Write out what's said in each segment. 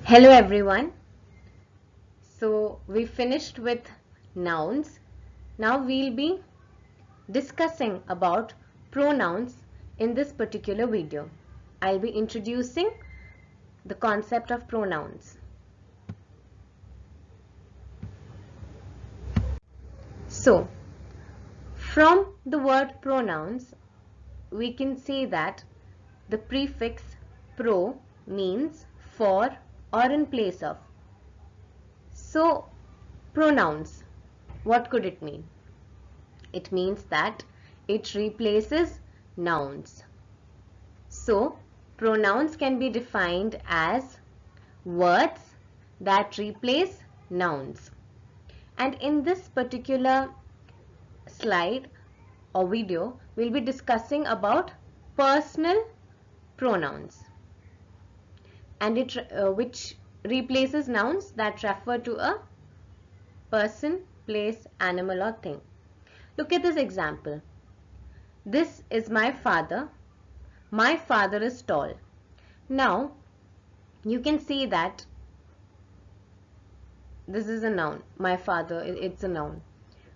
Hello everyone. So we finished with nouns. Now we'll be discussing about pronouns in this particular video. I'll be introducing the concept of pronouns. So from the word pronouns, we can say that the prefix pro means for or in place of. So pronouns, what could it mean? It means that it replaces nouns. So, pronouns can be defined as words that replace nouns. And in this particular slide or video, we'll be discussing about personal pronouns, and which replaces nouns that refer to a person, place, animal, or thing. Look at this example. This is my father. My father is tall. Now, you can see that this is a noun. My father, it's a noun.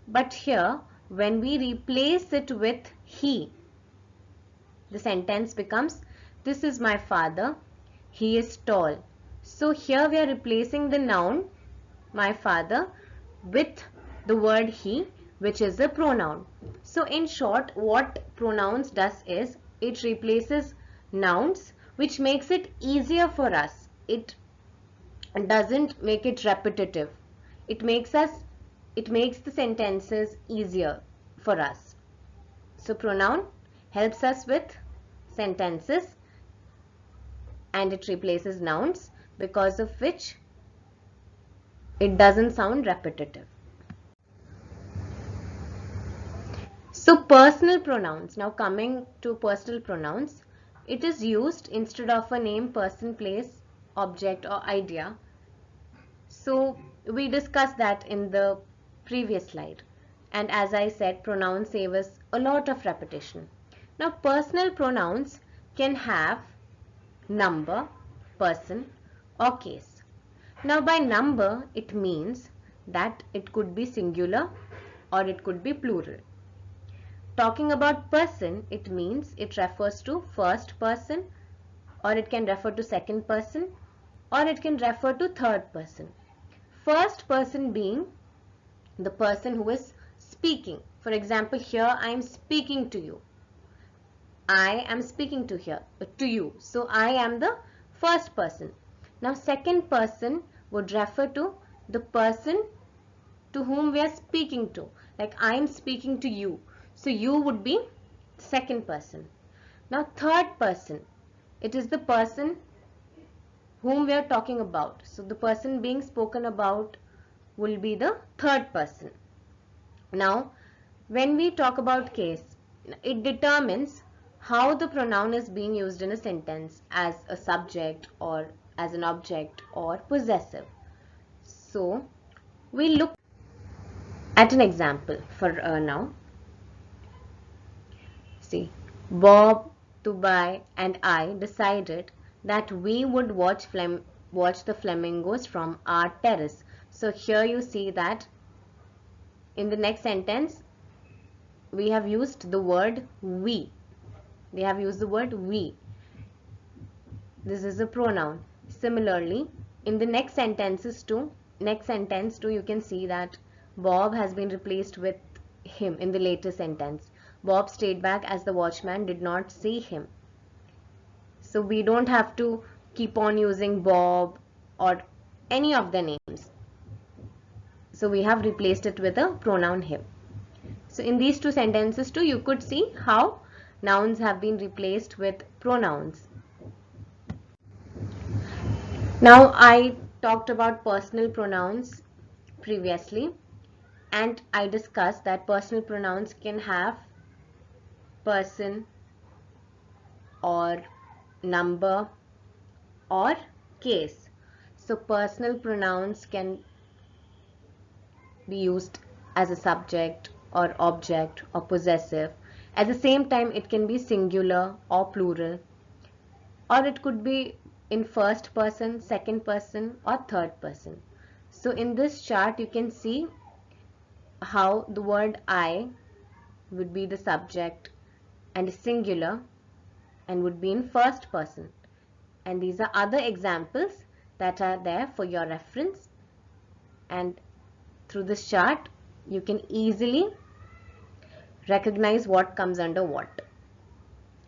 But here, when we replace it with he, the sentence becomes, this is my father. He is tall. So here we are replacing the noun, my father, with the word he, which is a pronoun. So in short, what pronouns does is, it replaces nouns, which makes it easier for us. It doesn't make it repetitive. It makes the sentences easier for us. So pronoun helps us with sentences, and it replaces nouns, because of which it doesn't sound repetitive. So personal pronouns, now coming to personal pronouns, it is used instead of a name, person, place, object, or idea. So we discussed that in the previous slide. And as I said, pronouns save us a lot of repetition. Now personal pronouns can have number, person, or case. Now by number, it means that it could be singular or it could be plural. Talking about person, it means it refers to first person, or it can refer to second person, or it can refer to third person. First person being the person who is speaking. For example, here I am speaking to you. I am speaking to you. So I am the first person. Now second person would refer to the person to whom we are speaking to. Like I am speaking to you. So you would be second person. Now third person, it is the person whom we are talking about. So the person being spoken about will be the third person. Now when we talk about case, it determines how the pronoun is being used in a sentence, as a subject or as an object or possessive. So we look at an example for now. See, Bob, Tubai, and I decided that we would watch the flamingos from our terrace. So here you see that in the next sentence we have used the word we. We have used the word we. This is a pronoun. Similarly, in the next sentence too, you can see that Bob has been replaced with him in the later sentence. Bob stayed back as the watchman did not see him. So we don't have to keep on using Bob or any of the names. So we have replaced it with a pronoun him. So in these two sentences too, you could see how nouns have been replaced with pronouns. Now I talked about personal pronouns previously, and I discussed that personal pronouns can have person or number or case. So personal pronouns can be used as a subject or object or possessive. At the same time, it can be singular or plural, or it could be in first person, second person, or third person. So in this chart, you can see how the word I would be the subject and singular and would be in first person. And these are other examples that are there for your reference. And through this chart, you can easily recognize what comes under what.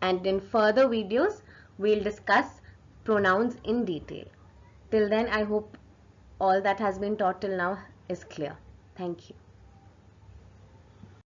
And in further videos, we'll discuss pronouns in detail. Till then, I hope all that has been taught till now is clear. Thank you.